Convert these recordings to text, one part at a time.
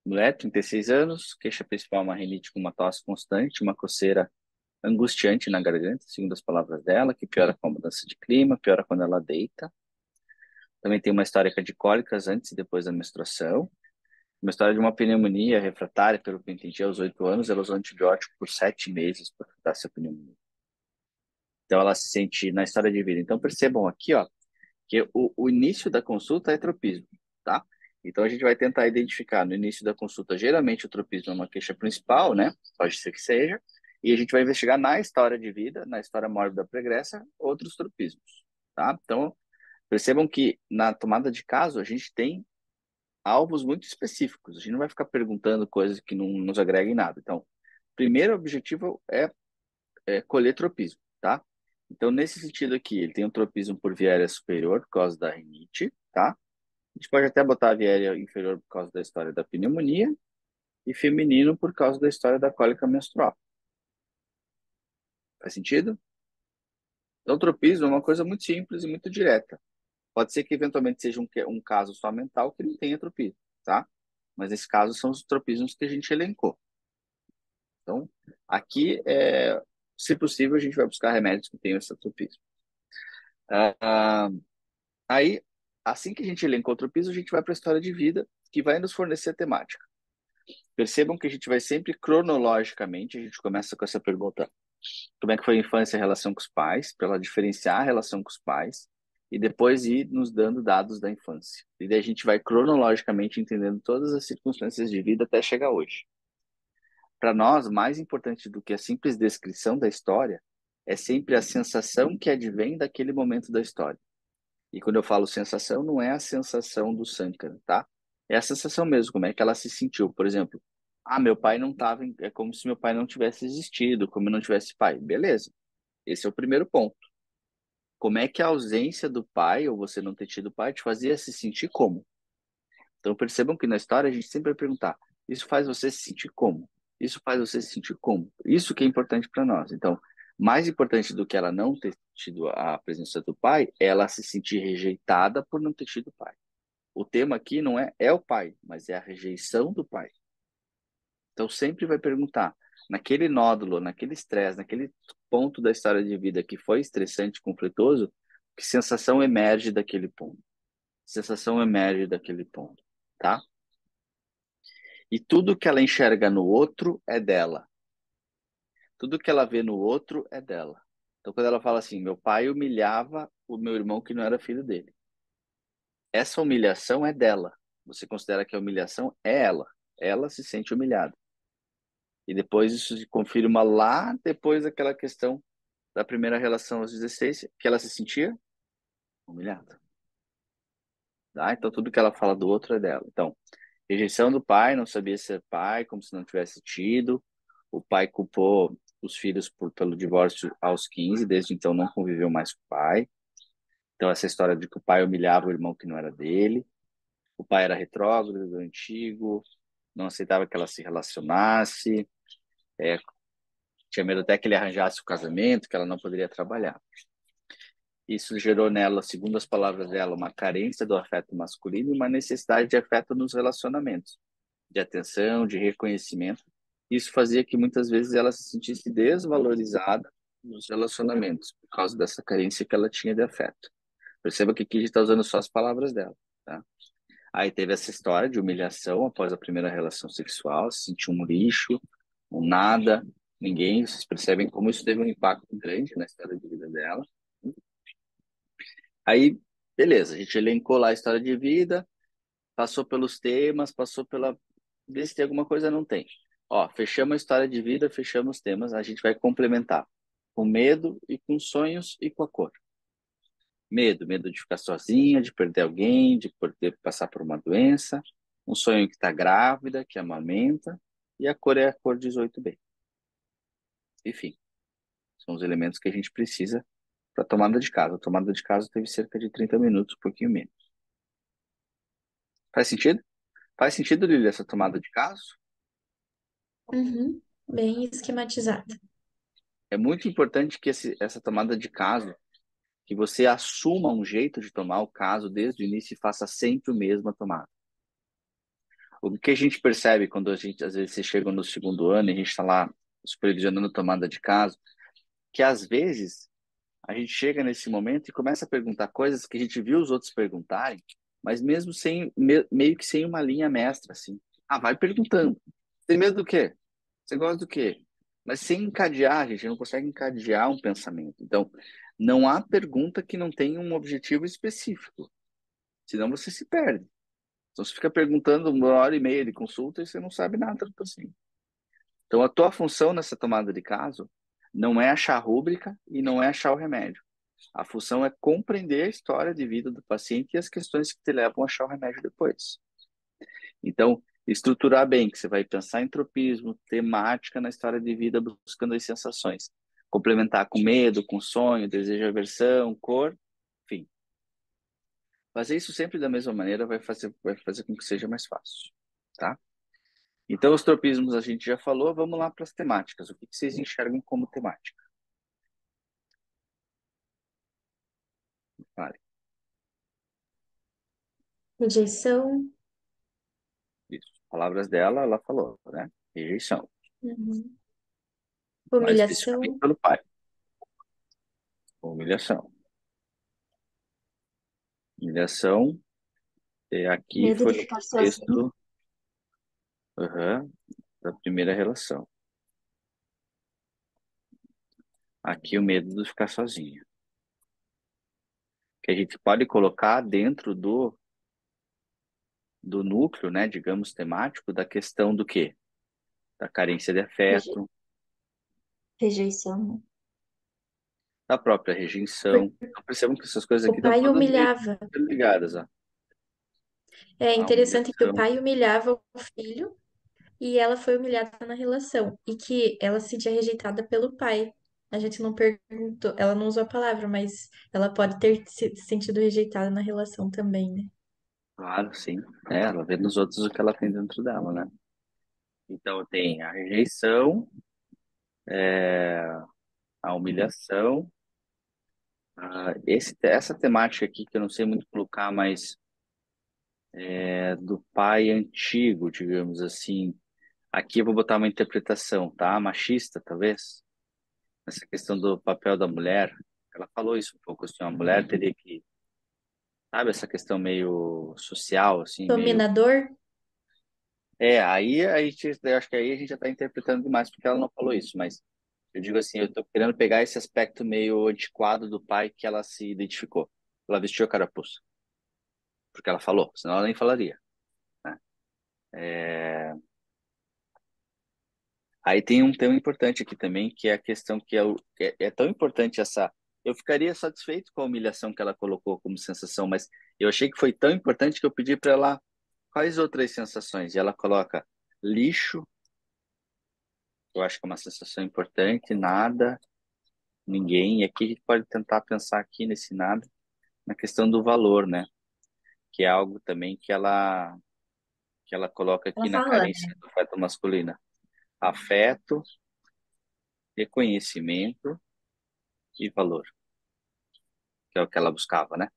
Mulher, 36 anos, queixa principal uma rinite com uma tosse constante, uma coceira angustiante na garganta, segundo as palavras dela, que piora com a mudança de clima, piora quando ela deita. Também tem uma história de cólicas antes e depois da menstruação. Uma história de uma pneumonia refratária, pelo que eu entendi, aos 8 anos. Ela usou antibiótico por 7 meses para tratar essa pneumonia. Então, ela se sente na história de vida. Então, percebam aqui, ó, que o início da consulta é tropismo, tá? Então, a gente vai tentar identificar no início da consulta, geralmente o tropismo é uma queixa principal, né? Pode ser que seja. E a gente vai investigar na história de vida, na história mórbida pregressa, outros tropismos, tá? Então, percebam que na tomada de caso, a gente tem alvos muito específicos. A gente não vai ficar perguntando coisas que não nos agreguem nada. Então, primeiro objetivo é colher tropismo, tá? Então, nesse sentido aqui, ele tem um tropismo por via aérea superior por causa da rinite, tá? A gente pode até botar a via aérea inferior por causa da história da pneumonia e feminino por causa da história da cólica menstrual. Faz sentido? Então, tropismo é uma coisa muito simples e muito direta. Pode ser que eventualmente seja um caso só mental que não tenha tropismo, tá? Mas nesse caso são os tropismos que a gente elencou. Então, aqui, se possível, a gente vai buscar remédios que tenham esse tropismo. Ah, aí, assim que a gente elencou o tropismo, a gente vai para a história de vida, que vai nos fornecer a temática. Percebam que a gente vai sempre cronologicamente, a gente começa com essa pergunta: como é que foi a infância e a relação com os pais, para ela diferenciar a relação com os pais, e depois ir nos dando dados da infância. E daí a gente vai cronologicamente entendendo todas as circunstâncias de vida até chegar hoje. Para nós, mais importante do que a simples descrição da história é sempre a sensação que advém daquele momento da história. E quando eu falo sensação, não é a sensação do Sankara, tá? É a sensação mesmo, como é que ela se sentiu. Por exemplo, meu pai não estava, é como se meu pai não tivesse existido, como eu não tivesse pai. Beleza, esse é o primeiro ponto. Como é que a ausência do pai, ou você não ter tido pai, te fazia se sentir como? Então percebam que na história a gente sempre vai perguntar: isso faz você se sentir como? Isso faz você se sentir como? Isso que é importante para nós. Então, mais importante do que ela não ter tido a presença do pai, é ela se sentir rejeitada por não ter tido pai. O tema aqui não é o pai, mas é a rejeição do pai. Então sempre vai perguntar, naquele nódulo, naquele estresse, naquele ponto da história de vida que foi estressante, conflituoso, que sensação emerge daquele ponto? Sensação emerge daquele ponto, tá? E tudo que ela enxerga no outro é dela. Tudo que ela vê no outro é dela. Então, quando ela fala assim, meu pai humilhava o meu irmão que não era filho dele. Essa humilhação é dela. Você considera que a humilhação é ela. Ela se sente humilhada. E depois isso se confirma lá depois daquela questão da primeira relação aos 16, que ela se sentia humilhada. Tá? Então, tudo que ela fala do outro é dela. Então, rejeição do pai, não sabia ser pai, como se não tivesse tido. O pai culpou os filhos pelo divórcio aos 15, desde então não conviveu mais com o pai. Então, essa história de que o pai humilhava o irmão que não era dele. O pai era retrógrado, antigo, não aceitava que ela se relacionasse, tinha medo até que ele arranjasse o casamento, que ela não poderia trabalhar. Isso gerou nela, segundo as palavras dela, uma carência do afeto masculino e uma necessidade de afeto nos relacionamentos, de atenção, de reconhecimento. Isso fazia que muitas vezes ela se sentisse desvalorizada nos relacionamentos, por causa dessa carência que ela tinha de afeto. Perceba que aqui a gente está usando só as palavras dela, tá? Aí teve essa história de humilhação após a primeira relação sexual, se sentiu um lixo, um nada, ninguém. Vocês percebem como isso teve um impacto grande na história de vida dela. Aí, beleza, a gente elencou lá a história de vida, passou pelos temas, passou pela. Vê se tem alguma coisa, não tem. Ó, fechamos a história de vida, fechamos os temas, a gente vai complementar com medo e com sonhos e com a cor. Medo de ficar sozinha, de perder alguém, de poder passar por uma doença. Um sonho que está grávida, que amamenta. E a cor é a cor 18B. Enfim, são os elementos que a gente precisa para a tomada de casa. A tomada de casa teve cerca de 30 minutos, um pouquinho menos. Faz sentido? Faz sentido, Lili, essa tomada de caso? Uhum, bem esquematizada. É muito importante que essa tomada de caso, que você assuma um jeito de tomar o caso desde o início e faça sempre o mesmo a tomada. o que a gente percebe quando a gente, às vezes, você chega no segundo ano e a gente está lá supervisionando tomada de caso, que às vezes a gente chega nesse momento e começa a perguntar coisas que a gente viu os outros perguntarem, mas mesmo sem, meio que sem uma linha mestra, assim. Ah, vai perguntando. Tem medo do quê? Você gosta do quê? Mas sem encadear, a gente não consegue encadear um pensamento. Então, não há pergunta que não tenha um objetivo específico, senão você se perde. Então, você fica perguntando 1 hora e meia de consulta e você não sabe nada do paciente. Então, a tua função nessa tomada de caso não é achar a rúbrica e não é achar o remédio. A função é compreender a história de vida do paciente e as questões que te levam a achar o remédio depois. Então, estruturar bem, que você vai pensar em tropismo, temática na história de vida, buscando as sensações. Complementar com medo, com sonho, desejo, aversão, cor, enfim. Fazer isso sempre da mesma maneira vai fazer com que seja mais fácil, tá? Então, os tropismos a gente já falou, vamos lá para as temáticas. O que vocês enxergam como temática? Vale. Rejeição. Isso. Palavras dela, ela falou, né? Rejeição. Uhum. Mais especificamente Humilhação. pelo pai. Humilhação. Humilhação, aqui Medo foi de no ficar sozinho. contexto, aham, da primeira relação. Aqui o medo de ficar sozinha. Que a gente pode colocar dentro do núcleo, né, digamos, temático, da questão do quê? Da carência de Reje- afeto, Rejeição, né? da própria rejeição. Então, percebam que essas coisas O aqui estão pai todas meio humilhava. ligadas, ó. É A interessante que o humilhação. pai humilhava o filho e ela foi humilhada na relação. E que ela se sentia rejeitada pelo pai. A gente não perguntou, ela não usou a palavra, mas ela pode ter se sentido rejeitada na relação também, né? Claro, sim. Ela vê nos outros o que ela tem dentro dela, né? Então tem a rejeição, a humilhação, essa temática aqui que eu não sei muito colocar, mas do pai antigo, digamos assim. Aqui eu vou botar uma interpretação, tá? Machista, talvez. Essa questão do papel da mulher. Ela falou isso um pouco assim, a mulher teria que, sabe, essa questão meio social, assim, meio. Dominador? Aí a gente, eu acho que aí a gente já está interpretando demais porque ela não falou isso, mas eu digo assim, eu tô querendo pegar esse aspecto meio antiquado do pai que ela se identificou. Ela vestiu a carapuça, porque ela falou, senão ela nem falaria, né? Aí tem um tema importante aqui também, que é a questão que é tão importante essa. Eu ficaria satisfeito com a humilhação que ela colocou como sensação, mas eu achei que foi tão importante que eu pedi para ela quais outras sensações. E ela coloca lixo, eu acho que é uma sensação importante, nada, ninguém. E aqui a gente pode tentar pensar aqui nesse nada, na questão do valor, né? Que é algo também que ela coloca Ela aqui na fala, carência do afeto masculino. Afeto, reconhecimento e valor, que é o que ela buscava, né?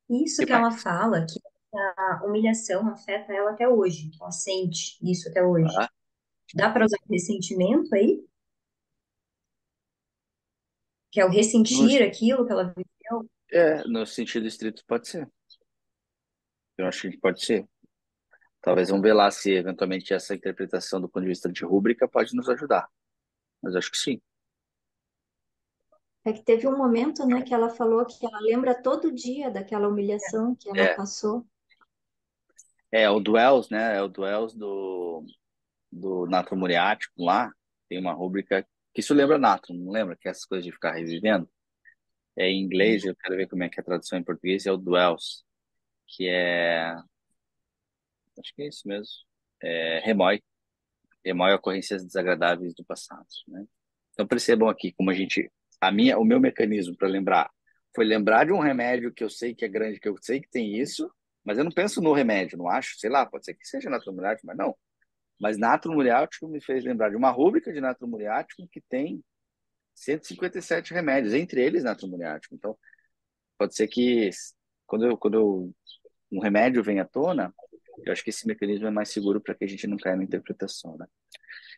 isso Que que ela mais? fala, que a humilhação afeta ela até hoje, que ela sente isso até hoje. Ah, Dá para usar ressentimento aí? Que é o no, ressentir aquilo que ela viveu? no sentido estrito pode ser. Eu acho que pode ser. Talvez vamos ver lá se eventualmente essa interpretação do ponto de vista de rúbrica pode nos ajudar. Mas acho que sim. É que teve um momento, né, que ela falou que ela lembra todo dia daquela humilhação que ela É, passou. é o Duels, né? É o Duels do Natro Muriático lá. Tem uma rúbrica que isso lembra Natro, não lembra? Que é essas coisas de ficar revivendo. É em inglês, eu quero ver como é que é a tradução em português, é o Duels, que é, acho que é isso mesmo, remói ocorrências desagradáveis do passado, né? Então percebam aqui como o meu mecanismo para lembrar foi lembrar de um remédio que eu sei que é grande, que eu sei que tem isso, mas eu não penso no remédio, não acho, sei lá, pode ser que seja natro muriático, mas não. Mas natro muriático me fez lembrar de uma rúbrica de natro muriático que tem 157 remédios, entre eles natro muriático. Então, pode ser que um remédio vem à tona, eu acho que esse mecanismo é mais seguro para que a gente não caia na interpretação, né?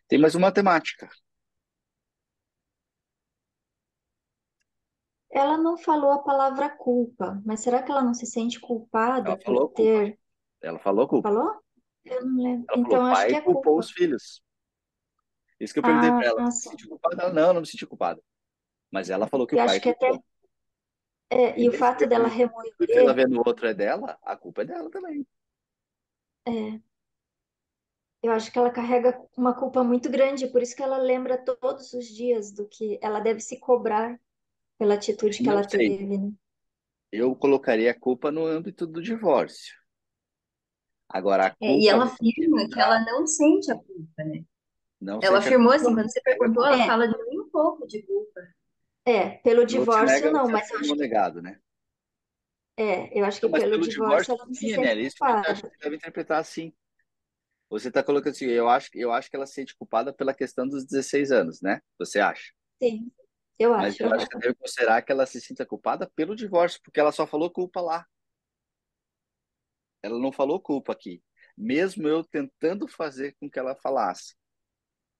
Tem mais uma temática. Ela não falou a palavra culpa, mas será que ela não se sente Ela culpada por falou culpa. ter. Ela falou culpa. Falou? Eu não lembro. Ela falou, Então, acho que pai é culpou culpa. os filhos. Isso que eu perguntei para Ah, ela. Se sim. sentiu culpada? Ela, não, não me senti culpada. Mas ela falou que o Eu pai acho que até. culpou. E E o mesmo fato dela que o que ela remoer. vê no outro é dela, a culpa é dela também. É, eu acho que ela carrega uma culpa muito grande, por isso que ela lembra todos os dias do que ela deve se cobrar pela atitude que Não ela sei. teve, né? Eu colocaria a culpa no âmbito do divórcio. Agora, a É, e culpa ela de afirma que ela não sente a culpa, né? não Ela sente a afirmou culpa, assim, quando você pega a perguntou, culpa. ela É, fala de nem um pouco de culpa. pelo Não se divórcio nega o não, que mas afirmou negado, né? eu acho que Então, mas pelo pelo divórcio divórcio, ela não se sim, sente Enélia, isso que a culpada. gente deve interpretar assim. Você está colocando assim, eu acho que ela se sente culpada pela questão dos 16 anos, né? Você acha? Sim, eu Mas acho. eu acho Aham. que deve considerar que ela se sinta culpada pelo divórcio, porque ela só falou culpa lá. Ela não falou culpa aqui. Mesmo eu tentando fazer com que ela falasse.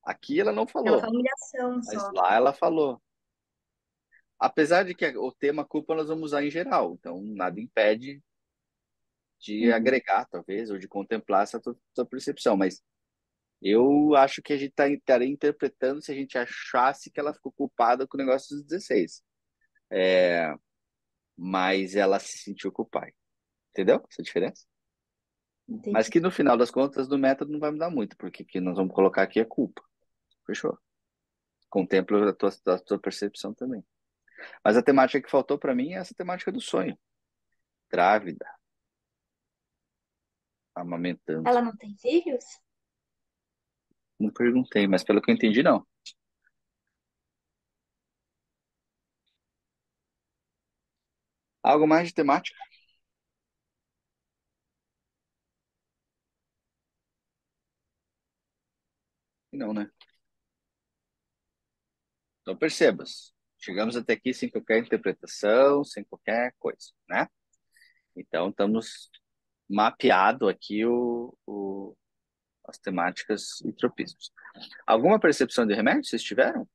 Aqui ela não Ela falou, fala humilhação mas só. lá ela falou. Apesar de que o tema culpa nós vamos usar em geral, então nada impede de Uhum. agregar, talvez, ou de contemplar essa tua percepção, mas eu acho que a gente estaria interpretando se a gente achasse que ela ficou culpada com o negócio dos 16. Mas ela se sentiu com o pai. Entendeu essa diferença? Mas Entendi. que no final das contas, do método não vai mudar muito, porque o que nós vamos colocar aqui é culpa. Fechou? Contempla a tua percepção também. Mas a temática que faltou para mim é essa temática do sonho. Grávida, amamentando. Ela não tem filhos? Não perguntei, mas pelo que eu entendi, não. Algo mais de temática? Não, né? Então percebas. Chegamos até aqui sem qualquer interpretação, sem qualquer coisa, né? Então estamos mapeado aqui as temáticas e tropismos. Alguma percepção de remédio vocês tiveram?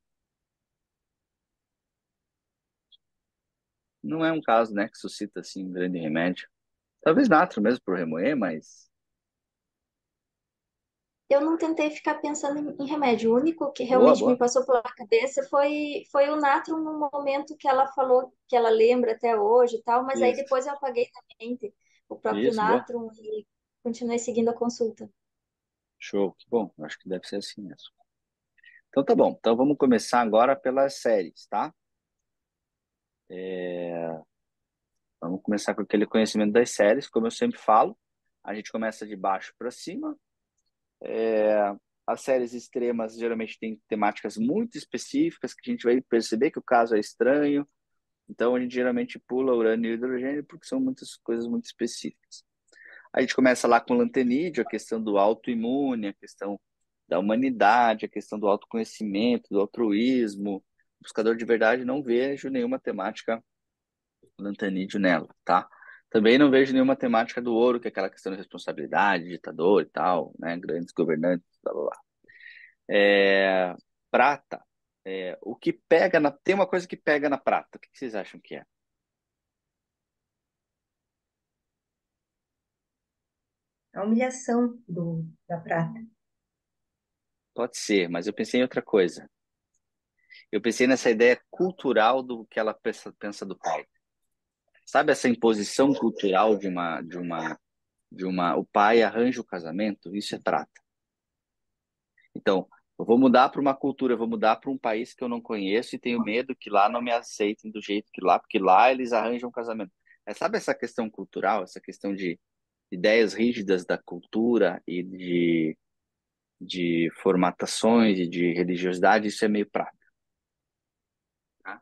Não é um caso, né, que suscita assim um grande remédio. Talvez natro mesmo por remoer, mas Eu não tentei ficar pensando em remédio. O único que boa, realmente me boa. passou pela cabeça foi o Natron no momento que ela falou que ela lembra até hoje e tal, mas aí Isso, depois eu apaguei da mente o próprio isso, boa. Natron e continuei seguindo a consulta. Show, que bom. Acho que deve ser assim mesmo. Então tá bom. Então vamos começar agora pelas séries, tá? Vamos começar com aquele conhecimento das séries, como eu sempre falo. A gente começa de baixo para cima. As séries extremas geralmente têm temáticas muito específicas que a gente vai perceber que o caso é estranho. Então a gente geralmente pula urânio e hidrogênio porque são muitas coisas muito específicas. A gente começa lá com o lantenídeo, a questão do autoimune, a questão da humanidade, a questão do autoconhecimento, do altruísmo. Buscador de verdade, não vejo nenhuma temática lantanídeo nela, tá? Também não vejo nenhuma temática do ouro, que é aquela questão de responsabilidade, ditador e tal, né? Grandes governantes, blá, blá, blá. É, prata, o que pega tem uma coisa que pega na prata. O que vocês acham que é? A humilhação da prata. Pode ser, mas eu pensei em outra coisa. Eu pensei nessa ideia cultural do que ela pensa do pai. Sabe essa imposição cultural o pai arranja o casamento? Isso é prata. Então, eu vou mudar para uma cultura, eu vou mudar para um país que eu não conheço e tenho medo que lá não me aceitem do jeito que lá, porque lá eles arranjam um casamento. Sabe essa questão cultural, essa questão de ideias rígidas da cultura e de formatações e de religiosidade? Isso é meio prata, tá?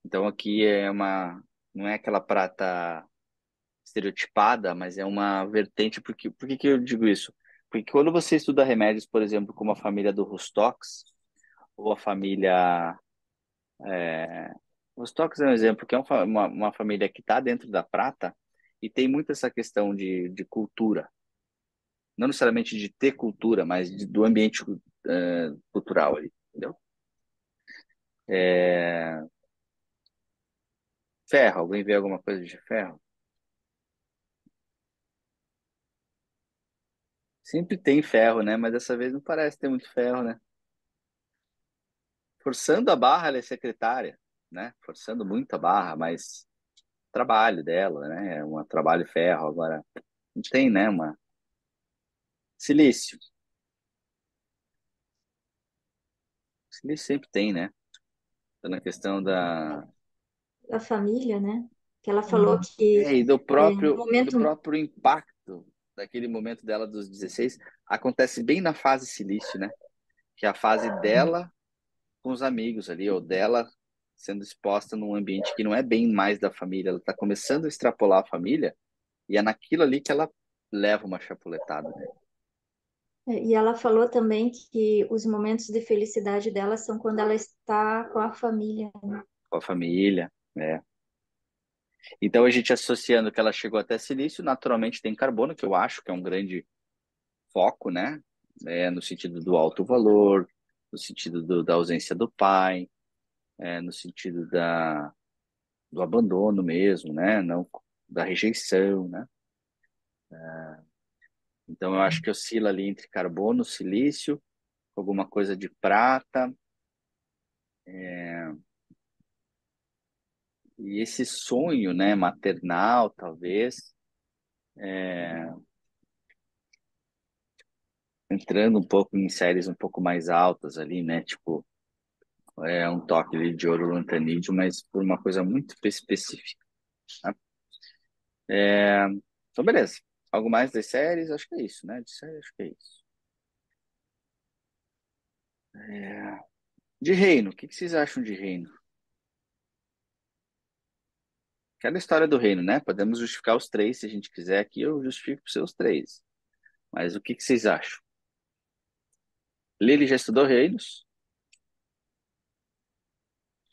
Então aqui não é aquela prata estereotipada, mas é uma vertente. Por que que eu digo isso? Porque quando você estuda remédios, por exemplo, como a família do Rustox, ou a família. Rustox é um exemplo, que é uma família que está dentro da prata, E tem muito essa questão de cultura, não necessariamente de ter cultura, mas do ambiente cultural ali, entendeu? É, ferro, alguém vê alguma coisa de ferro? Sempre tem ferro, né? Mas dessa vez não parece ter muito ferro, né? Forçando a barra, ela é secretária, né? Forçando muito a barra, mas trabalho dela, né? É um trabalho ferro. Agora, não tem, né? Uma silício. Silício sempre tem, né? Tá na questão Da família, né? Que ela falou e que do no próprio momento. impacto daquele momento dela dos 16 acontece bem na fase silício, né? Que é a fase dela com os amigos ali, ou dela sendo exposta num ambiente que não é bem mais da família, ela está começando a extrapolar a família, e é naquilo ali que ela leva uma chapuletada, né? E ela falou também que os momentos de felicidade dela são quando ela está com a família. Com a família, né? Então a gente associando que ela chegou até silício, naturalmente tem carbono, que eu acho que é um grande foco, né? No sentido do alto valor, no sentido da ausência do pai, no sentido do abandono mesmo, né? Não da rejeição, né? Então eu acho que oscila ali entre carbono, silício, alguma coisa de prata, e esse sonho, né, maternal, talvez, entrando um pouco em séries um pouco mais altas ali, né? Tipo, um toque ali de ouro lantanídeo, mas por uma coisa muito específica, né? Então, beleza. Algo mais das séries? Acho que é isso, né? De série, acho que é isso. De reino, o que que vocês acham de reino? Aquela história do reino, né? Podemos justificar os três, se a gente quiser aqui, eu justifico os seus três. Mas o que que vocês acham? Lili já estudou reinos?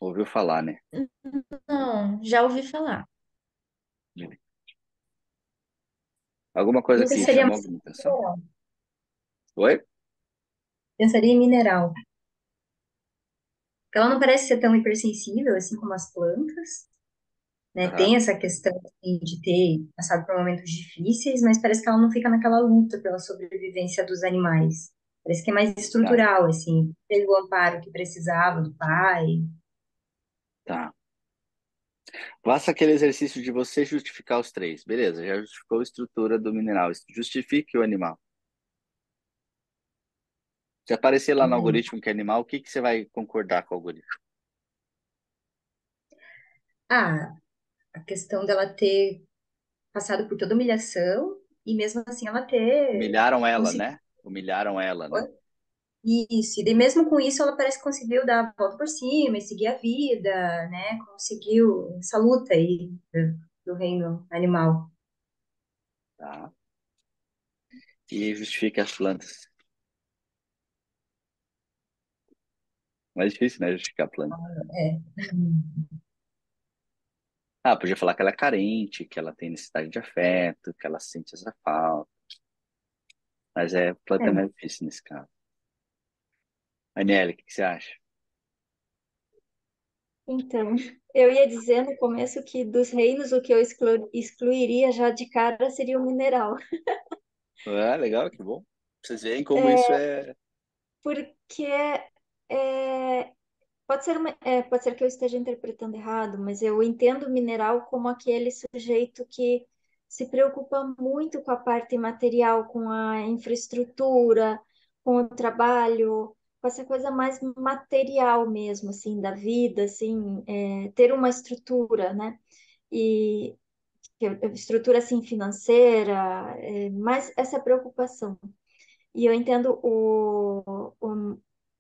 Ouviu falar, né? Não, já ouvi falar. Lili? Alguma coisa que Pensaria chamou mais alguma atenção? mineral. Oi? Pensaria em mineral. Ela não parece ser tão hipersensível assim como as plantas, né? Aham, Tem essa questão assim, de ter passado por momentos difíceis, mas parece que ela não fica naquela luta pela sobrevivência dos animais. Parece que é mais tá, estrutural, assim. Teve o amparo que precisava do pai. tá. Faça aquele exercício de você justificar os três. Beleza, já justificou a estrutura do mineral. Justifique o animal. Se aparecer lá no Uhum. algoritmo que é animal, o que que você vai concordar com o algoritmo? Ah, a questão dela ter passado por toda humilhação e mesmo assim ela ter Humilharam ela, conseguido. né? Humilharam ela, né? Isso, e daí mesmo com isso ela parece que conseguiu dar a volta por cima e seguir a vida, né? Conseguiu essa luta aí do reino animal. Tá. E justifique as plantas. Mais difícil, né? Justificar a planta. É. Ah, podia falar que ela é carente, que ela tem necessidade de afeto, que ela sente essa falta. Mas planta é É. mais difícil nesse caso. Aniele, o que que você acha? Então, eu ia dizer no começo que dos reinos o que eu excluiria já de cara seria o mineral. Ah, legal, que bom. Vocês veem como isso É, é. porque pode ser que eu esteja interpretando errado, mas eu entendo o mineral como aquele sujeito que se preocupa muito com a parte material, com a infraestrutura, com o trabalho, com essa coisa mais material mesmo, assim, da vida, assim, ter uma estrutura, né? E estrutura, assim, financeira, mais essa preocupação. E eu entendo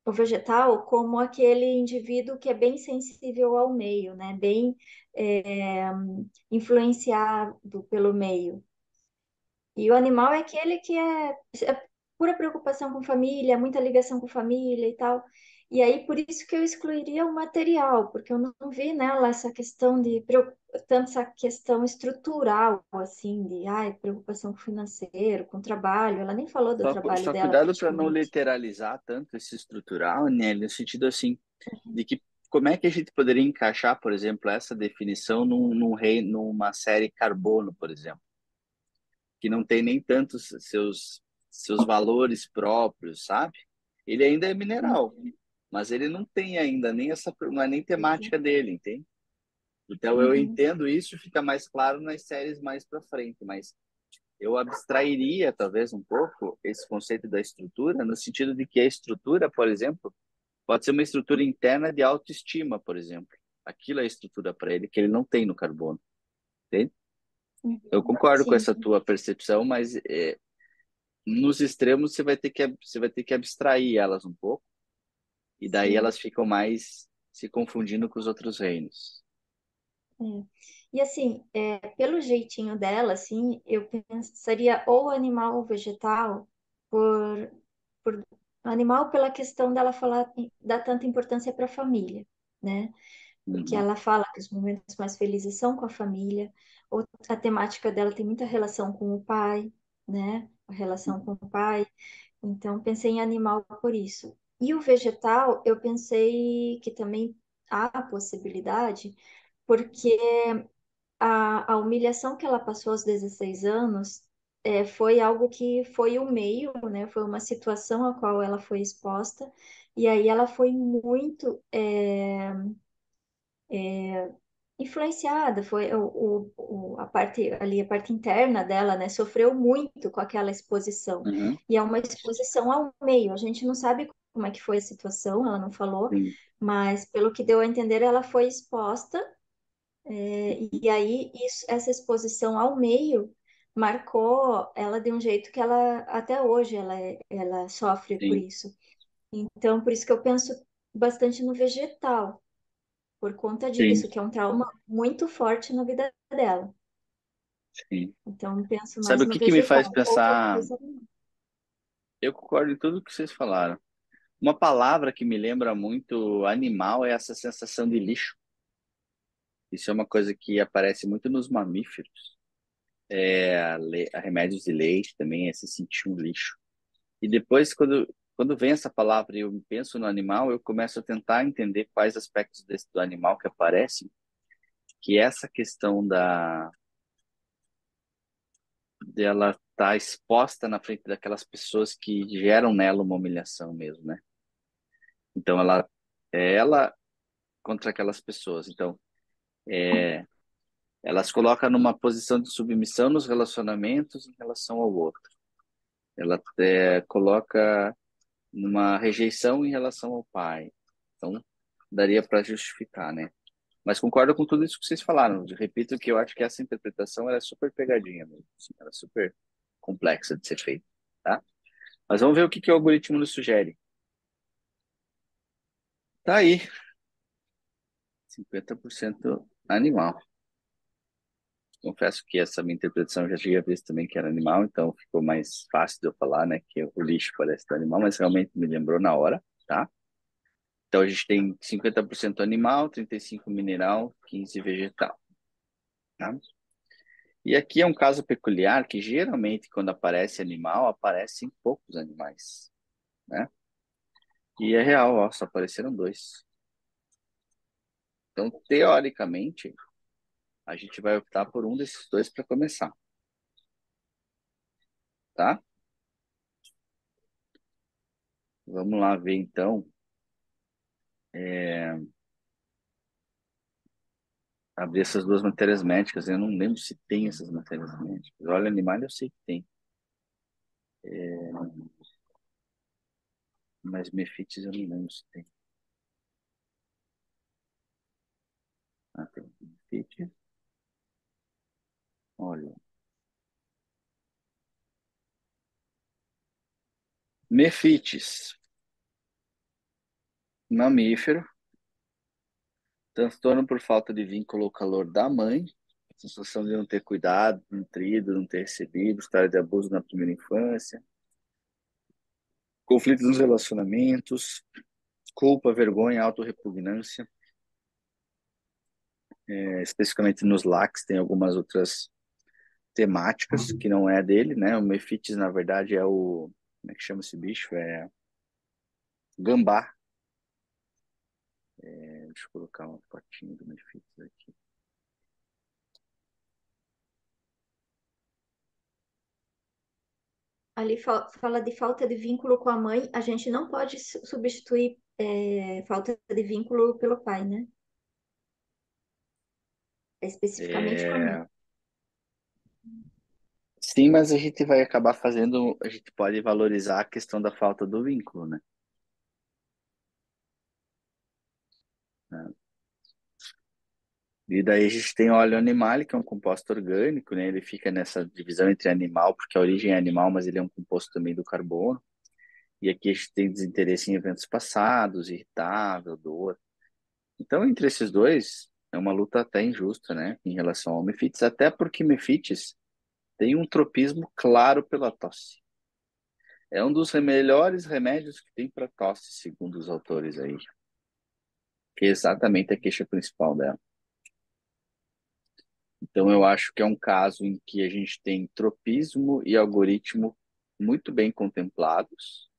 o vegetal como aquele indivíduo que é bem sensível ao meio, né? Bem é, influenciado pelo meio. E o animal é aquele que é pura preocupação com família, muita ligação com família e tal. E aí, por isso que eu excluiria o material, porque eu não vi nela essa questão tanto essa questão estrutural, assim, de ai, preocupação com financeiro, com trabalho. Ela nem falou do trabalho Só dela, cuidado para não praticamente. literalizar tanto esse estrutural, né? No sentido assim, de que como é que a gente poderia encaixar, por exemplo, essa definição numa série carbono, por exemplo, que não tem nem tantos seus valores próprios, sabe? Ele ainda é mineral, Uhum, mas ele não tem ainda nem essa, não é nem entendi. temática dele, entende? Então eu Uhum, entendo isso, fica mais claro nas séries mais para frente, mas eu abstrairia talvez um pouco esse conceito da estrutura, no sentido de que a estrutura, por exemplo, pode ser uma estrutura interna de autoestima, por exemplo. Aquilo é a estrutura para ele que ele não tem no carbono, entende? Eu uhum. concordo com Sim, essa sim, tua percepção, mas nos extremos você vai ter que abstrair elas um pouco e daí sim. elas ficam mais se confundindo com os outros reinos. É. E assim, pelo jeitinho dela, assim, eu pensaria ou animal ou vegetal, por animal pela questão dela falar, dar tanta importância para a família, né? Porque Uhum, ela fala que os momentos mais felizes são com a família, ou a temática dela tem muita relação com o pai, né? A relação com o pai. Então, pensei em animal por isso. E o vegetal, eu pensei que também há a possibilidade, porque a humilhação que ela passou aos 16 anos foi algo que foi o meio, né? Foi uma situação a qual ela foi exposta, e aí ela foi muito influenciada, foi a parte ali, a parte interna dela, né? Sofreu muito com aquela exposição. uhum, E é uma exposição ao meio. A gente não sabe como é que foi a situação, ela não falou, sim, mas pelo que deu a entender, ela foi exposta e aí, essa exposição ao meio marcou ela de um jeito que ela, até hoje, ela sofre por sim, isso. Então, por isso que eu penso bastante no vegetal, por conta sim, disso, que é um trauma muito forte na vida dela. sim. Então, penso Sabe mais o no que que me faz vegetal, ou pensar? depois animal. Eu concordo em tudo que vocês falaram. Uma palavra que me lembra muito animal é essa sensação de lixo. Isso é uma coisa que aparece muito nos mamíferos. A remédios de leite também é se sentir um lixo. E depois, quando vem essa palavra e eu penso no animal, eu começo a tentar entender quais aspectos do animal que aparecem, que é essa questão dela estar exposta na frente daquelas pessoas que geram nela uma humilhação mesmo, né? Então ela é ela contra aquelas pessoas. Então, ela se coloca numa posição de submissão nos relacionamentos em relação ao outro. Ela coloca numa rejeição em relação ao pai. Então, daria para justificar, né? Mas concordo com tudo isso que vocês falaram. Eu repito que eu acho que essa interpretação ela é super pegadinha mesmo. Assim, ela é super complexa de ser feita, tá? Mas vamos ver o que que o algoritmo nos sugere. Tá aí, 50% animal. Confesso que essa minha interpretação eu já tinha visto também que era animal, então ficou mais fácil de eu falar, né, que o lixo parece do animal, mas realmente me lembrou na hora, tá? Então a gente tem 50% animal, 35% mineral, 15% vegetal, tá? E aqui é um caso peculiar que geralmente quando aparece animal, aparecem poucos animais, né? E é real, ó, só apareceram dois. Então, teoricamente, a gente vai optar por um desses dois para começar, tá? Vamos lá ver então. É, abrir essas duas matérias médicas. Eu não lembro se tem essas matérias médicas. Olha, animal eu sei que tem. Mas mefites eu não lembro se tem. Ah, tem. Mefite. Olha. Mefites. Mamífero. Transtorno por falta de vínculo ao calor da mãe. Sensação de não ter cuidado, nutrido, não ter recebido. História de abuso na primeira infância. Conflitos nos relacionamentos. culpa, vergonha, autorrepugnância. Especificamente nos LACs tem algumas outras temáticas que não é dele, né? O Mefites, na verdade, é o... Como é que chama esse bicho? É gambá. Deixa eu colocar uma fotinho do Mefites aqui. Ali fala de falta de vínculo com a mãe, a gente não pode substituir falta de vínculo pelo pai, né? É especificamente com a mãe. É, sim, mas a gente vai acabar fazendo... A gente pode valorizar a questão da falta do vínculo, né? E daí a gente tem o óleo animal, que é um composto orgânico, né? Ele fica nessa divisão entre animal, porque a origem é animal, mas ele é um composto também do carbono. E aqui a gente tem desinteresse em eventos passados, irritável, dor. Então, entre esses dois, é uma luta até injusta, né? Em relação ao Mefites, até porque Mefites tem um tropismo claro pela tosse. É um dos melhores remédios que tem para tosse, segundo os autores aí, que é exatamente a queixa principal dela. Então, eu acho que é um caso em que a gente tem tropismo e algoritmo muito bem contemplados,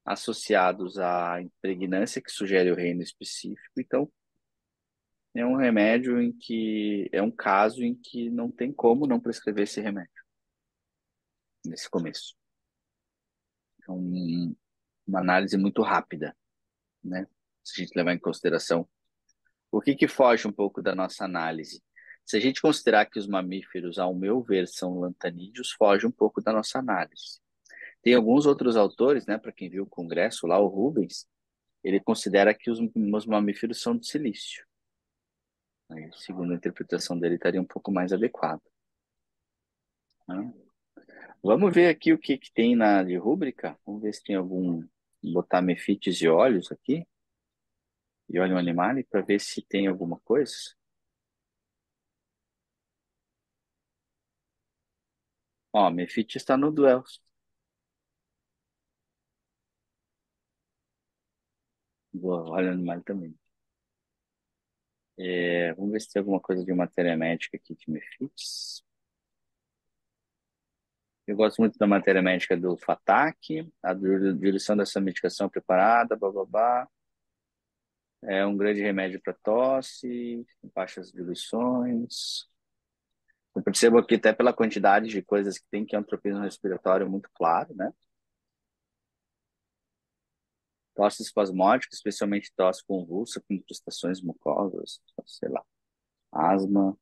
associados à impregnância que sugere o reino específico. Então, é um remédio em que é um caso em que não tem como não prescrever esse remédio nesse começo. É uma análise muito rápida, né? Se a gente levar em consideração o que foge um pouco da nossa análise. Se a gente considerar que os mamíferos, ao meu ver, são lantanídeos, foge um pouco da nossa análise. Tem alguns outros autores, né, para quem viu o congresso lá, o Rubens, ele considera que os mamíferos são de silício. Aí, segundo a interpretação dele, estaria um pouco mais adequado, né? Vamos ver aqui o que tem na de rúbrica. Vamos ver se tem algum. Botar mefites e óleos aqui. E óleo animal para ver se tem alguma coisa. Ó, mefite está no duel. Óleo animal também. Vamos ver se tem alguma coisa de matéria médica aqui de mefites. Eu gosto muito da matéria médica do FATAC, a diluição dessa medicação preparada, bababá. É um grande remédio para tosse, baixas diluições. Eu percebo aqui até pela quantidade de coisas que tem que é um tropismo respiratório muito claro, né? Tosse espasmódica, especialmente tosse convulsa, com incrustações mucosas, sei lá, asma,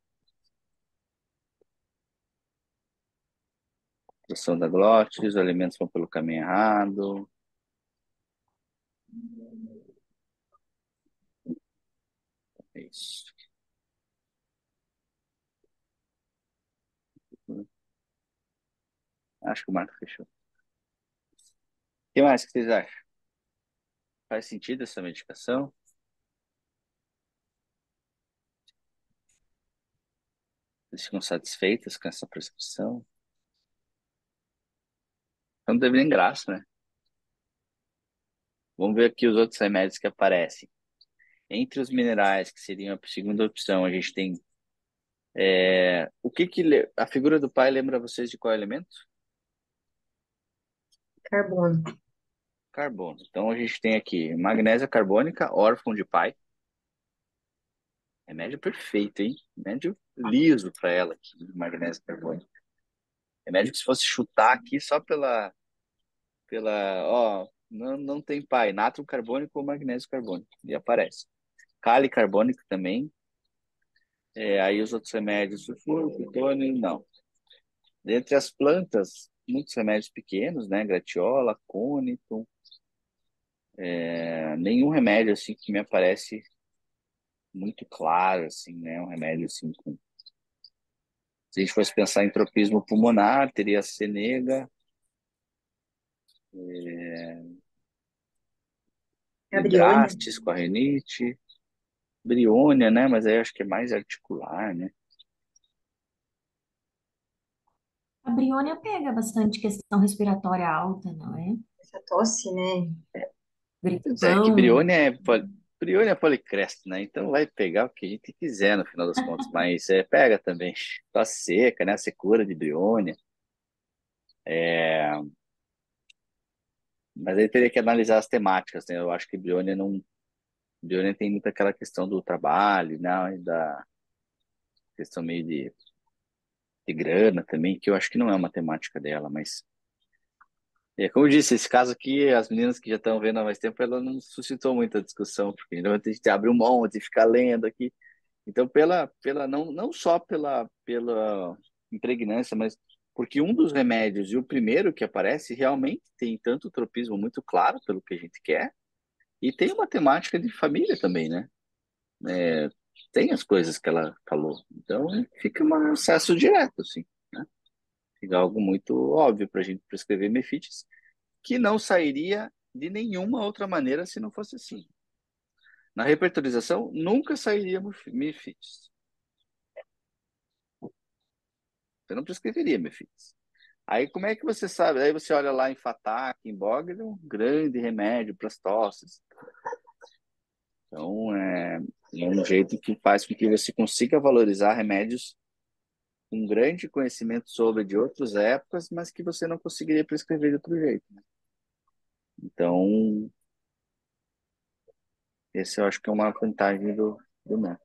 obstrução da glote, os alimentos vão pelo caminho errado. É isso. Acho que o Marco fechou. O que mais que vocês acham? Faz sentido essa medicação? Vocês ficam satisfeitas com essa prescrição? Então não teve nem graça, né? Vamos ver aqui os outros remédios que aparecem. Entre os minerais, que seriam a segunda opção, a gente tem a figura do pai lembra vocês de qual elemento? Carbono. Carbono. Então a gente tem aqui magnésia carbônica, órfão de pai. Remédio perfeito, hein? Remédio liso para ela aqui, magnésia carbônica. Remédio que se fosse chutar aqui só ó, não tem pai, nátrio carbônico ou magnésio carbônico. E aparece. Cali carbônico também. Aí os outros remédios, sulfuro, plutônio, não. Dentre as plantas, muitos remédios pequenos, né? Gratiola, cônito. Nenhum remédio assim que me aparece muito claro, assim, né? Um remédio assim. Se a gente fosse pensar em tropismo pulmonar, teria a senega, Gabrione. hidrastis com a renite, briônia, né? Mas aí acho que é mais articular, né? A Briônia pega bastante questão respiratória alta, não é? Essa tosse, né? Pois é, que gripão. Brione é policresto, né? Então vai pegar o que a gente quiser no final das contas, mas pega também. Tosse seca, né? A secura de Brione. Mas aí teria que analisar as temáticas, né? Eu acho que Brione não. Brione tem muito aquela questão do trabalho, né? E da questão meio de grana também, que eu acho que não é uma temática dela, mas. Como eu disse, esse caso aqui, as meninas que já estão vendo há mais tempo, ela não suscitou muita discussão, porque geralmente a gente abre um monte e fica lendo aqui. Então, não só pela impregnância, mas porque um dos remédios e o primeiro que aparece realmente tem tanto tropismo muito claro pelo que a gente quer, e tem uma temática de família também, né? É, tem as coisas que ela falou. Então, fica um acesso direto, assim, né? Fica algo muito óbvio para a gente prescrever mefites, que não sairia de nenhuma outra maneira se não fosse assim. Na repertorização, nunca sairia mefites. Você não prescreveria mefites. Aí como é que você sabe? Aí você olha lá em Fatac, em Bogner, um grande remédio para as tosses. Então, é um jeito que faz com que você consiga valorizar remédios com grande conhecimento sobre de outras épocas, mas que você não conseguiria prescrever de outro jeito, né? Então, esse eu acho que é uma vantagem do método.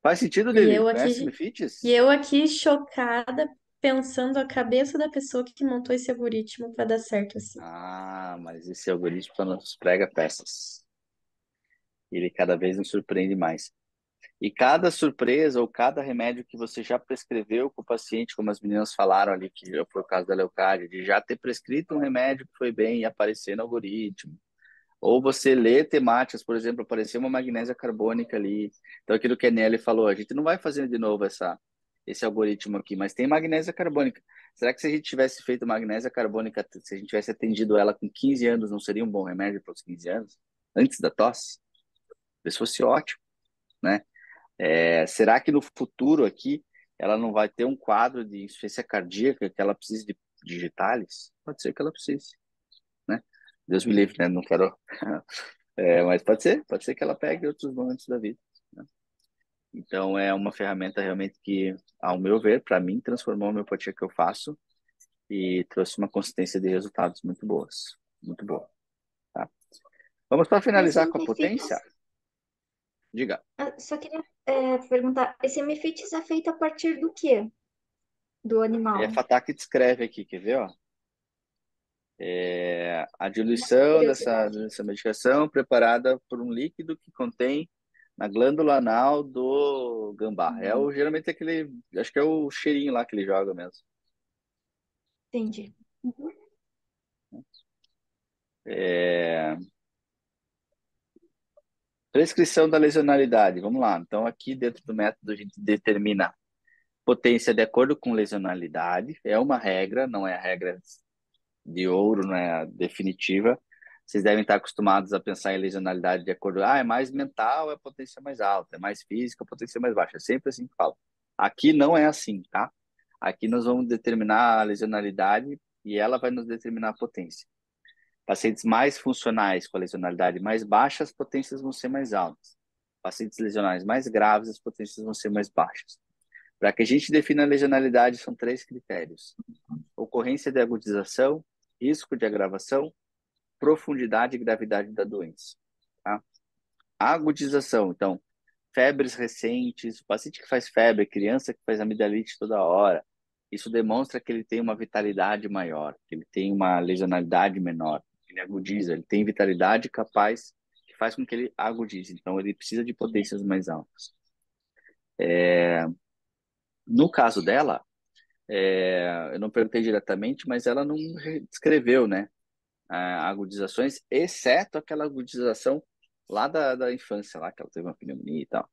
Faz sentido, E Levi? eu Conhece aqui, e Mefites? eu aqui chocada, pensando a cabeça da pessoa que montou esse algoritmo para dar certo assim. Ah, mas esse algoritmo nos prega peças. Ele cada vez nos surpreende mais. E cada surpresa ou cada remédio que você já prescreveu com o paciente, como as meninas falaram ali, que foi o caso da Leocádia, de já ter prescrito um remédio que foi bem e aparecer no algoritmo. Ou você lê temáticas, por exemplo, apareceu uma magnésia carbônica ali. Então, aquilo que a Nelly falou, a gente não vai fazer de novo esse algoritmo aqui, mas tem magnésia carbônica. Será que se a gente tivesse feito magnésia carbônica, se a gente tivesse atendido ela com 15 anos, não seria um bom remédio para os 15 anos? Antes da tosse? Isso fosse ótimo, né? Será que no futuro aqui ela não vai ter um quadro de insuficiência cardíaca que ela precise de digitalis? Pode ser que ela precise, né? Deus me livre, né? Não quero. Mas pode ser que ela pegue outros momentos da vida, né? Então é uma ferramenta realmente que, ao meu ver, para mim, transformou a homeopatia que eu faço e trouxe uma consistência de resultados muito boas, muito boa, tá? Vamos para Esse finalizar com a potência? Mefites, Diga. só queria perguntar, esse Mefites é feito a partir do quê? Do É a animal? Fatah que descreve aqui, quer ver, ó? A Uma diluição curiosidade. dessa medicação preparada por um líquido que contém na glândula anal do gambá. Geralmente aquele, acho que é o cheirinho lá que ele joga mesmo. Entendi. Uhum. É, Prescrição da lesionalidade. Vamos lá. Então, aqui dentro do método, a gente determina potência de acordo com lesionalidade. É uma regra, não é a regra de ouro, não é a definitiva. Vocês devem estar acostumados a pensar em lesionalidade de acordo. É mais mental, é a potência mais alta. É mais física, a potência mais baixa. É sempre assim que falo. Aqui não é assim, tá? Aqui nós vamos determinar a lesionalidade e ela vai nos determinar a potência. Pacientes mais funcionais com a lesionalidade mais baixa, as potências vão ser mais altas. Pacientes lesionais mais graves, as potências vão ser mais baixas. Para que a gente defina a lesionalidade, são três critérios: ocorrência de agudização, risco de agravação, profundidade e gravidade da doença. Tá? A agudização, então, febres recentes, o paciente que faz febre, criança que faz amidalite toda hora, isso demonstra que ele tem uma vitalidade maior, que ele tem uma lesionalidade menor, ele agudiza, ele tem vitalidade capaz que faz com que ele agudize. Então, ele precisa de potências mais altas. No caso dela, eu não perguntei diretamente, mas ela não descreveu, né, agudizações, exceto aquela agudização lá da infância, lá que ela teve uma pneumonia e tal.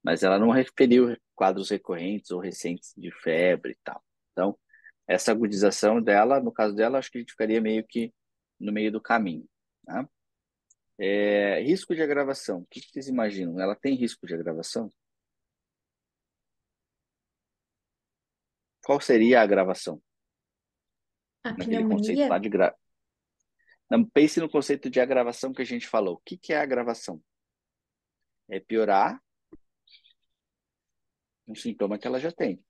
Mas ela não referiu quadros recorrentes ou recentes de febre e tal. Então, essa agudização dela, no caso dela, acho que a gente ficaria meio que no meio do caminho, tá? Risco de agravação. O que vocês imaginam? Ela tem risco de agravação? Qual seria a agravação? A Naquele conceito pneumonia? lá de Não, pense no conceito de agravação que a gente falou. O que que é agravação? É piorar um sintoma que ela já tem,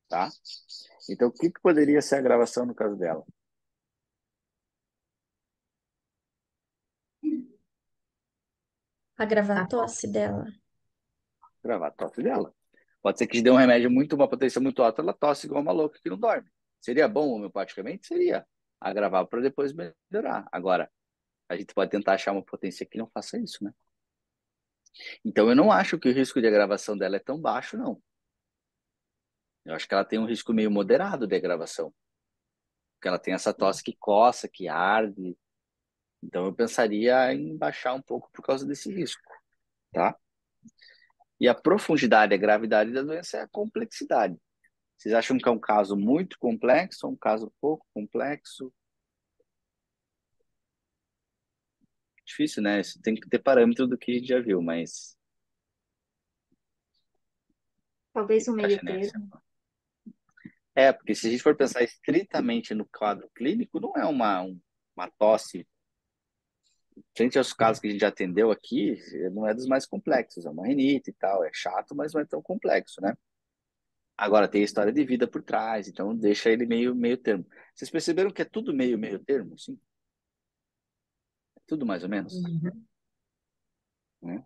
tá? Então, o que que poderia ser agravação no caso dela? Agravar a Ah, tosse dela. Agravar a tosse dela. Pode ser que te dê um remédio muito, uma potência muito alta, ela tosse igual uma louca que não dorme. Seria bom homeopaticamente? Seria. Agravar para depois melhorar. Agora, a gente pode tentar achar uma potência que não faça isso, né? Então, eu não acho que o risco de agravação dela é tão baixo, não. Eu acho que ela tem um risco meio moderado de agravação. Porque ela tem essa tosse que coça, que arde. Então, eu pensaria em baixar um pouco por causa desse risco, tá? E a profundidade, a gravidade da doença é a complexidade. Vocês acham que é um caso muito complexo ou um caso pouco complexo? Difícil, né? Isso tem que ter parâmetro do que a gente já viu, mas o que Talvez um você meio acha, Nancy? termo. É, porque se a gente for pensar estritamente no quadro clínico, não é uma tosse. Frente aos casos que a gente já atendeu aqui, não é dos mais complexos. É uma rinite e tal, é chato, mas não é tão complexo, né? Agora tem a história de vida por trás, então deixa ele meio termo. Vocês perceberam que é tudo meio termo, sim? Tudo mais ou menos, uhum. né?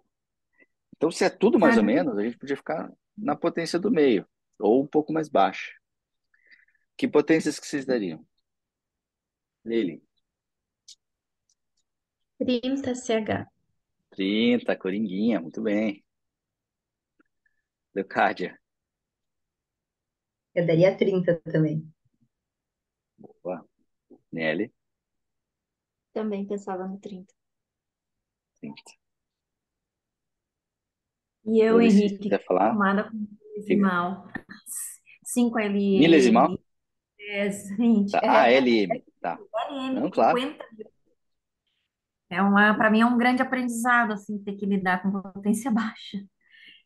Então, se é tudo mais ou Sabe, menos, a gente podia ficar na potência do meio, ou um pouco mais baixa. Que potências que vocês dariam? Lili, 30 CH. 30, Coringuinha, muito bem. Leocádia, eu daria 30 também. boa. Nelly, Também pensava no 30. 30. E eu, Muricy, se Henrique, quiser falar, acostumada com diga. milesimal. 5 Milesimal? LM, 20, Tá. Ah, LM, tá. LM Não, claro. 50. Para mim é um grande aprendizado, assim, ter que lidar com potência baixa.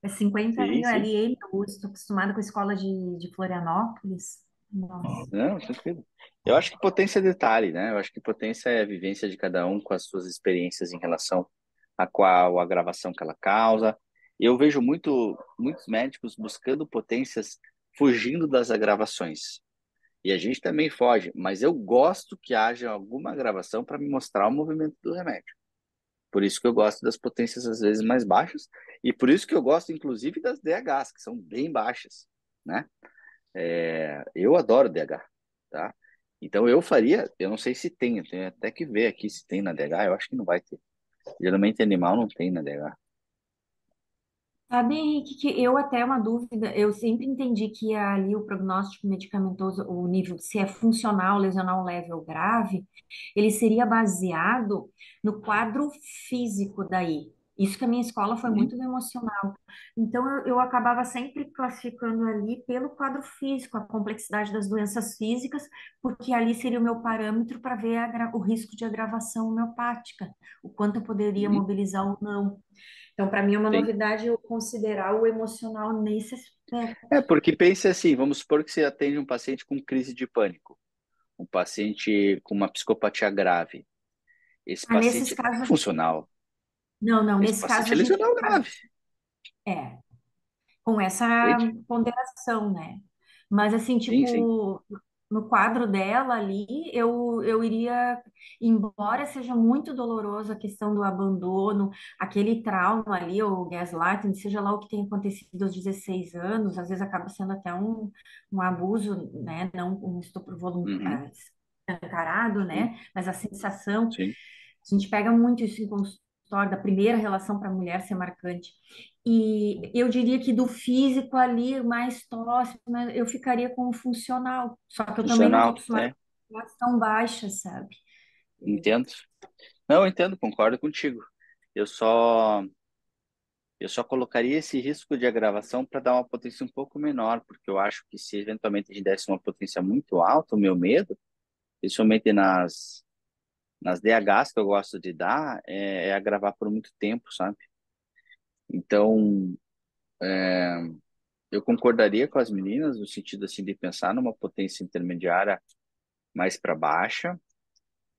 É 50 Sim, mil sim. LM, eu estou acostumada com a escola de Florianópolis. Nossa. Não, tranquilo. Eu acho que potência é detalhe, né? Eu acho que potência é a vivência de cada um com as suas experiências em relação a qual agravação que ela causa. Eu vejo muitos médicos buscando potências fugindo das agravações. E a gente também foge, mas eu gosto que haja alguma agravação para me mostrar o movimento do remédio. Por isso que eu gosto das potências às vezes mais baixas e por isso que eu gosto inclusive das DHs, que são bem baixas, né? Eu adoro DH, tá? Então eu faria, eu não sei se tem, eu tenho até que ver aqui se tem na DH, eu acho que não vai ter. Geralmente animal não tem na DH. Sabe, Henrique, que eu até uma dúvida, eu sempre entendi que ali o prognóstico medicamentoso, o nível, se é funcional, lesional leve ou grave, ele seria baseado no quadro físico daí. Isso que a minha escola foi Uhum. muito do emocional. Então, eu acabava sempre classificando ali pelo quadro físico, a complexidade das doenças físicas, porque ali seria o meu parâmetro para ver o risco de agravação homeopática, o quanto eu poderia Uhum. mobilizar ou não. Então, para mim é uma Sim. novidade eu considerar o emocional nesse aspecto. É, porque pense assim, vamos supor que você atende um paciente com crise de pânico, um paciente com uma psicopatia grave. Esse Ah, nesses paciente é casos, funcional. não, não, Esse nesse caso paciente a é gente lesional grave, é com essa entende? ponderação, né? Mas assim, Sim, sim. tipo, no quadro dela ali, eu iria, embora seja muito doloroso a questão do abandono, aquele trauma ali, o gaslighting, seja lá o que tenha acontecido aos 16 anos, às vezes acaba sendo até um abuso, né? Não um estupro Uhum. voluntário, escancarado, Sim, né? Mas a sensação, sim. a gente pega muito isso em consultório, da primeira relação para a mulher ser marcante. E eu diria que do físico ali, mais próximo, né, eu ficaria com o funcional. Só que eu também não estou Funcional, acostumada é, com as tão baixas, sabe? entendo. Não, eu entendo, concordo contigo. Eu só Eu só colocaria esse risco de agravação para dar uma potência um pouco menor, porque eu acho que se eventualmente a gente desse uma potência muito alta, o meu medo, principalmente nas DHs que eu gosto de dar, é agravar por muito tempo, sabe? Então, eu concordaria com as meninas no sentido assim de pensar numa potência intermediária mais para baixa,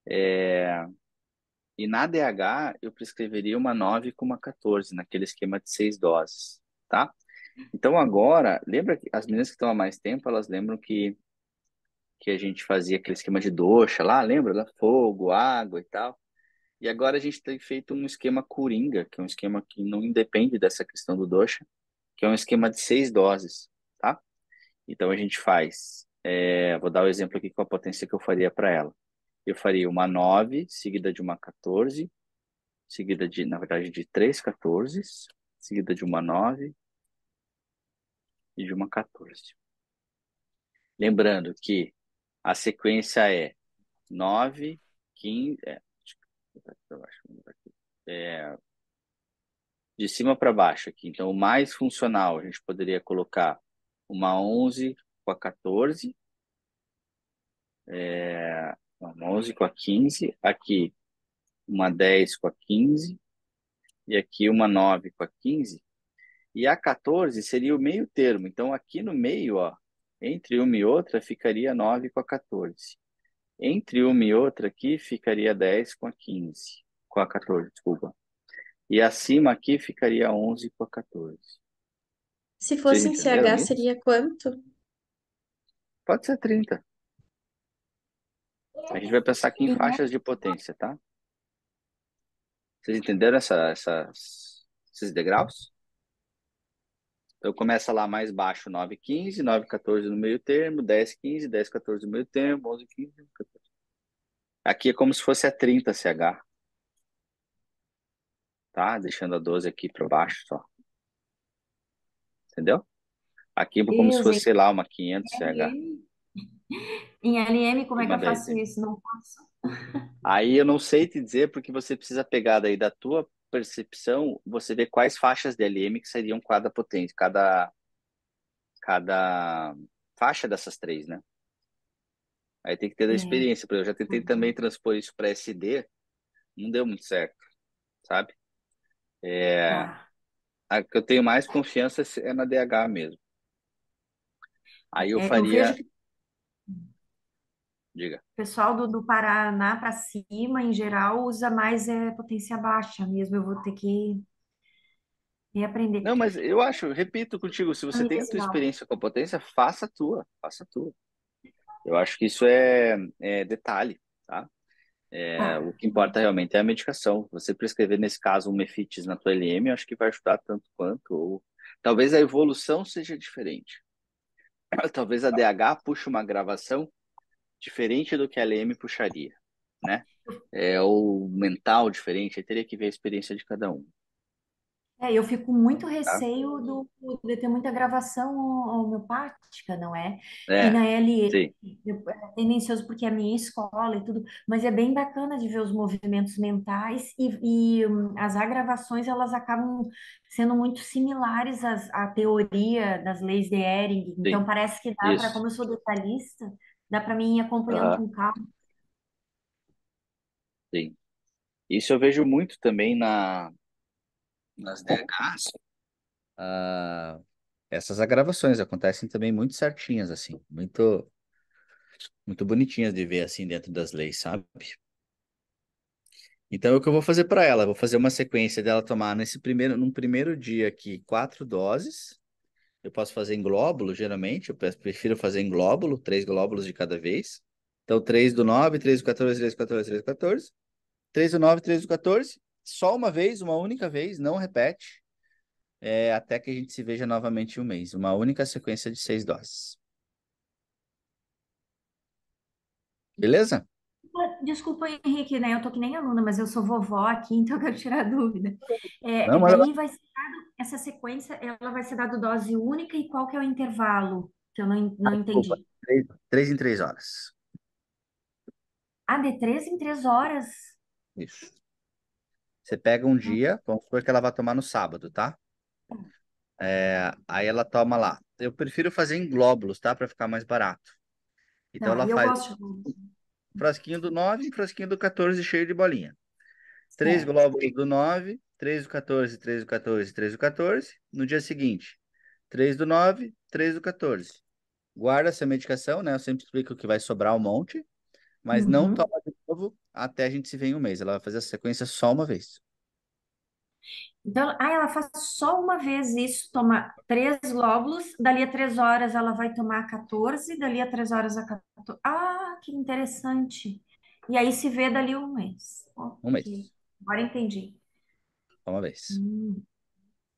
E na DH, eu prescreveria uma 9 com uma 14, naquele esquema de 6 doses, tá? Então agora, lembra que as meninas que estão há mais tempo, elas lembram que a gente fazia aquele esquema de dosha lá, lembra? Lá? Fogo, água e tal. E agora a gente tem feito um esquema coringa, que é um esquema que não independe dessa questão do dosha, que é um esquema de 6 doses, tá? Então a gente faz, vou dar o exemplo aqui com a potência que eu faria para ela. Eu faria uma 9, seguida de uma 14, seguida de, na verdade, de 3 14, seguida de uma 9 e de uma 14. Lembrando que a sequência é 9, 15, de cima para baixo aqui. Então, o mais funcional, a gente poderia colocar uma 11 com a 14, uma 11 com a 15, aqui uma 10 com a 15 e aqui uma 9 com a 15. E a 14 seria o meio termo. Então, aqui no meio, ó, entre uma e outra, ficaria 9 com a 14. Entre uma e outra aqui, ficaria 10 com a 15. Com a 14, desculpa. E acima aqui, ficaria 11 com a 14. Se Vocês fosse em entenderam CH, isso? seria quanto? Pode ser 30. A gente vai pensar aqui em E faixas de potência, tá? Vocês entenderam esses degraus? Então começa lá mais baixo, 9, 15, 9, 14 no meio termo, 10, 15, 10, 14 no meio termo, 11, 15, 14. Aqui é como se fosse a 30 CH, tá? Deixando a 12 aqui para baixo só. Entendeu? Aqui é como se Deus, fosse, sei lá, uma 500 CH LM. Em LM, como e é que uma eu faço 10. isso? Não faço. Aí eu não sei te dizer porque você precisa pegar daí da tua percepção, você vê quais faixas de LM que seriam cada potência, cada faixa dessas três, né? Aí tem que ter da É, experiência, porque eu já tentei também transpor isso para SD, não deu muito certo, sabe? tá. A que eu tenho mais confiança é na DH mesmo. Aí eu Eu vejo faria, que o diga. pessoal do Paraná para cima, em geral, usa mais potência baixa mesmo. Eu vou ter que reaprender. Não, mas eu acho, repito contigo, se você tem a tua Universal. experiência com a potência, faça a tua, faça a tua. Eu acho que isso é detalhe, tá? Tá. O que importa realmente é a medicação. Você prescrever, nesse caso, um Mefites na tua LM, eu acho que vai ajudar tanto quanto, ou talvez a evolução seja diferente. Talvez a DH puxe uma gravação diferente do que a LM puxaria, né? Ou mental diferente, aí teria que ver a experiência de cada um, Eu fico muito tá? receio de ter muita gravação homeopática, não é? E É, na LE, sim, é tendencioso porque é a minha escola e tudo, mas é bem bacana de ver os movimentos mentais e as agravações, elas acabam sendo muito similares à teoria das leis de Ehring. Então, sim, parece que dá para, isso. como eu sou detalhista, dá para mim ir acompanhando Aham, com calma. sim. Isso eu vejo muito também nas DHs. Essas agravações acontecem também muito certinhas, assim, muito bonitinhas de ver, assim, dentro das leis, sabe? Então, é o que eu vou fazer para ela? Eu vou fazer uma sequência dela tomar num primeiro dia aqui, 4 doses. Eu posso fazer em glóbulo, geralmente. Eu prefiro fazer em glóbulo, 3 glóbulos de cada vez. Então, 3 do 9, 3 do 14, 3 do 14, 3 do 14. 3 do 9, 3 do 14. Só uma vez, uma única vez, não repete. Até que a gente se veja novamente em um mês. Uma única sequência de 6 doses. Beleza? Desculpa, Henrique, né? Eu tô que nem aluna, mas eu sou vovó aqui, então eu quero tirar a dúvida. Não, mas Daí vai ser dado, essa sequência, ela vai ser dada dose única e qual que é o intervalo? Que eu não desculpa. entendi. 3 em 3 horas. Ah, de 3 em 3 horas? Isso. Você pega um dia, vamos supor que ela vai tomar no sábado, tá? Aí ela toma lá. Eu prefiro fazer em glóbulos, tá? Para ficar mais barato. Então Tá, ela e eu faz gosto um frasquinho do 9 e um frasquinho do 14 cheio de bolinha. Três certo. glóbulos do 9, 3 do 14, 3 do 14, 3 do 14. No dia seguinte, 3 do 9, 3 do 14. Guarda essa medicação, né? Eu sempre explico que vai sobrar um monte, mas não Uhum. toma de novo até a gente se ver em um mês. Ela vai fazer a sequência só uma vez. Então, ela faz só uma vez isso, toma 3 glóbulos, dali a 3 horas ela vai tomar 14, dali a 3 horas a 14. Ah, que interessante. E aí se vê dali um mês. Um mês, Ok, agora entendi. só uma vez.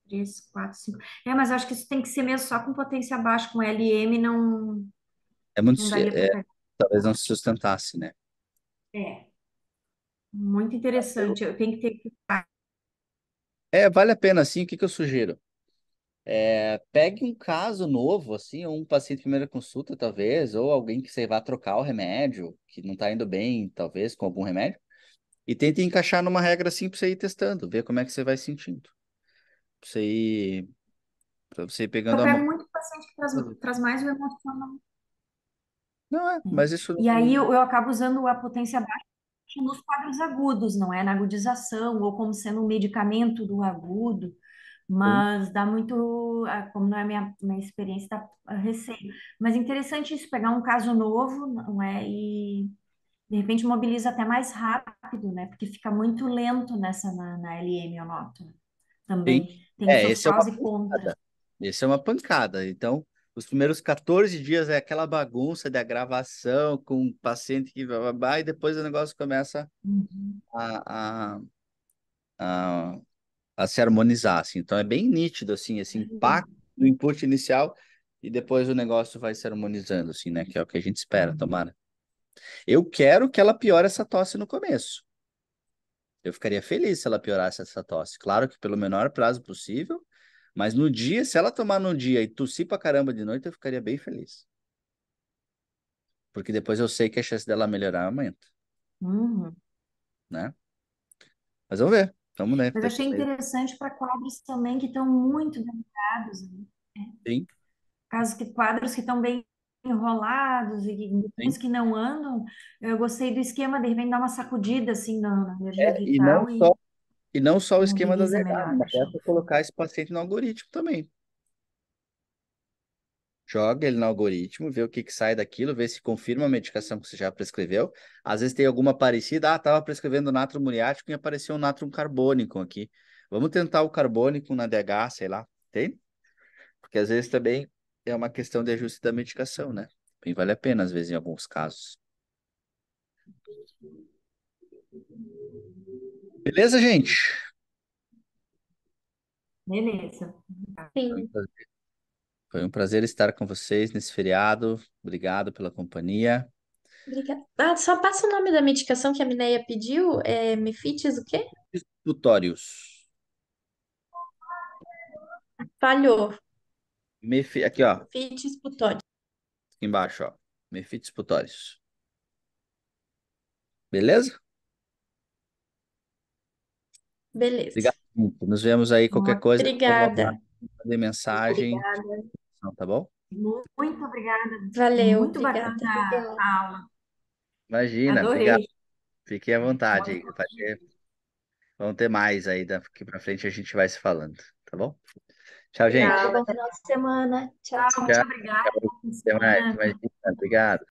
3, 4, 5. Mas eu acho que isso tem que ser mesmo só com potência baixa, com LM não, É muito, não daria para pegar. talvez não se sustentasse, né? É, muito interessante. Eu tenho que ter. Vale a pena, assim, o que que eu sugiro? Pegue um caso novo, assim, ou um paciente de primeira consulta, talvez, ou alguém que você vá trocar o remédio, que não está indo bem, talvez, com algum remédio, e tente encaixar numa regra assim para você ir testando, ver como é que você vai sentindo. Pra você ir, pra você ir pegando Eu a pego mão. muito paciente que traz mais o emocional. Não é, Né? mas isso E aí não. eu acabo usando a potência baixa nos quadros agudos, não é na agudização, ou como sendo um medicamento do agudo, Sim. mas dá muito, como não é minha experiência, dá receio. Mas interessante isso, pegar um caso novo, não é? E de repente mobiliza até mais rápido, né? Porque fica muito lento na LM, eu noto. Sim. Também tem os seus Esse é uma prós e contras. pancada. Esse é uma pancada. Então, os primeiros 14 dias é aquela bagunça da gravação com o paciente que vai, e depois o negócio começa Uhum. a, a, a, a se harmonizar, assim. Então, é bem nítido, assim, esse impacto do input inicial e depois o negócio vai se harmonizando, assim, né? Que é o que a gente espera, tomara. Eu quero que ela piore essa tosse no começo. Eu ficaria feliz se ela piorasse essa tosse. Claro que pelo menor prazo possível, mas no dia, se ela tomar no dia e tossir pra caramba de noite, eu ficaria bem feliz. Porque depois eu sei que a chance dela melhorar aumenta, Uhum. né? Mas vamos ver. Vamos, né? Mas Daqui achei a um mês. interessante para quadros também que estão muito demorados, né? Sim, Quadros que estão bem enrolados e sim. uns que não andam, eu gostei do esquema, de repente dar uma sacudida assim na energia E não vital só, e e não só o esquema da mobiliza DH, melhor, mas acho. é colocar esse paciente no algoritmo também. Joga ele no algoritmo, vê o que que sai daquilo, vê se confirma a medicação que você já prescreveu. Às vezes tem alguma parecida, tava prescrevendo natro muriático e apareceu um natro carbônico aqui. Vamos tentar o carbônico na DH, sei lá, tem? Porque às vezes também é uma questão de ajuste da medicação, né? E vale a pena, às vezes, em alguns casos. Beleza, gente? Beleza. Foi um Sim. prazer foi um prazer estar com vocês nesse feriado. Obrigado pela companhia. Obrigada. Ah, só passa o nome da medicação que a Mineia pediu. É Mefites o quê? Tutórios. Falhou. Aqui, ó, aqui Mefites putódio. embaixo, ó. Mefites putórios. Beleza? Beleza. Obrigado. Muito. Nos vemos aí. Qualquer coisa, é só Obrigada. mandar mensagem, Obrigada. tá bom? Muito obrigada. Valeu, Muito bacana obrigada. Obrigada. a aula. Imagina, obrigado. Adorei. Fiquem à vontade Bom aí. Vão ter mais aí daqui pra frente, a gente vai se falando, tá bom? Tchau, gente. Obrigada. Tchau. Bom final de semana. Tchau, Tchau. tchau. Muito Tchau. obrigada. Bom fim de Até mais. semana. Imagina. Obrigado.